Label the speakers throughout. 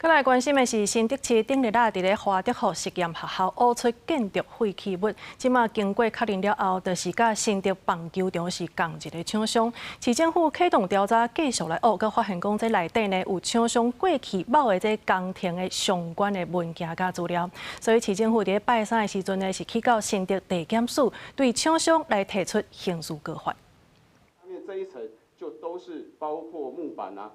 Speaker 1: 再来关心的是新竹市顶日在咧华德福实验学校挖出建筑废弃物，即马经过确认了后，就是甲新竹棒球场是同一个厂商。市政府启动调查，继续来挖，佮发现讲这内底呢有厂商过去某的这工程的相关的文件甲资料，所以市政府伫拜三的时阵呢是去到新竹地检署，对厂商来提出刑事告发。
Speaker 2: 上面这一层就都是包括木板啊、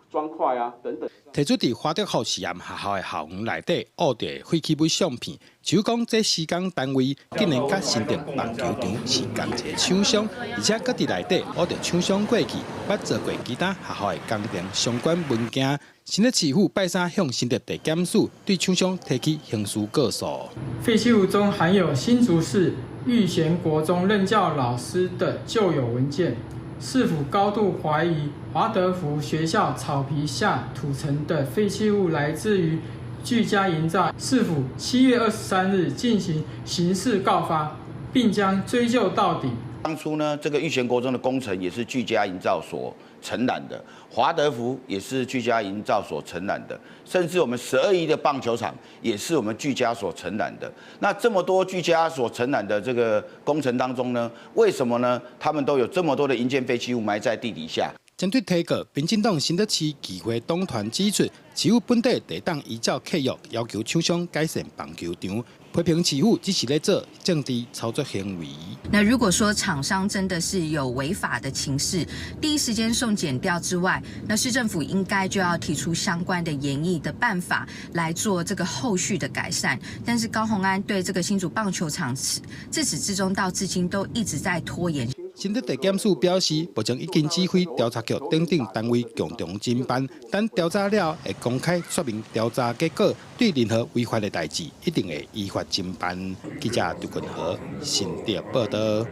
Speaker 2: 砖块啊等等。
Speaker 3: 提出伫华德福实验学校的校园内底挖到废弃物相片，就讲这施工单位竟然甲新竹棒球场是同一个厂商，而且搁伫内底挖到厂商过去捌做过其他学校的工程相关文件。新竹市府拜三向新竹地检署对厂商提起刑事告诉。
Speaker 4: 废弃物中含有新竹市育贤国中任教老师的旧有文件。市府高度怀疑华德福学校草皮下土层的废弃物来自于聚佳营造。市府7月23日进行刑事告发，并将追究到底。
Speaker 5: 当初呢，这个育贤国中的工程也是聚佳营造所承揽的，华德福也是聚佳营造所承揽的，甚至我们12亿的棒球场也是我们聚佳所承揽的。那这么多聚佳所承揽的这个工程当中呢，为什么呢？他们都有这么多的营建废弃物埋在地底下？
Speaker 3: 针对提告，民进党新竹市议会党团指出，市府本地地当依照契约要求厂商改善棒球场，批评市府只是在做政治操作行为。
Speaker 6: 那如果说厂商真的是有违法的情事，第一时间送检调之外，那市政府应该就要提出相关的研议的办法来做这个后续的改善。但是高虹安对这个新竹棒球场自始至终到至今都一直在拖延。
Speaker 3: 新竹地检署表示，目前已经指挥调查局等单位共同侦办，等调查了会公开说明调查结果，对任何违法的代志一定会依法侦办。记者杜君和新竹报道。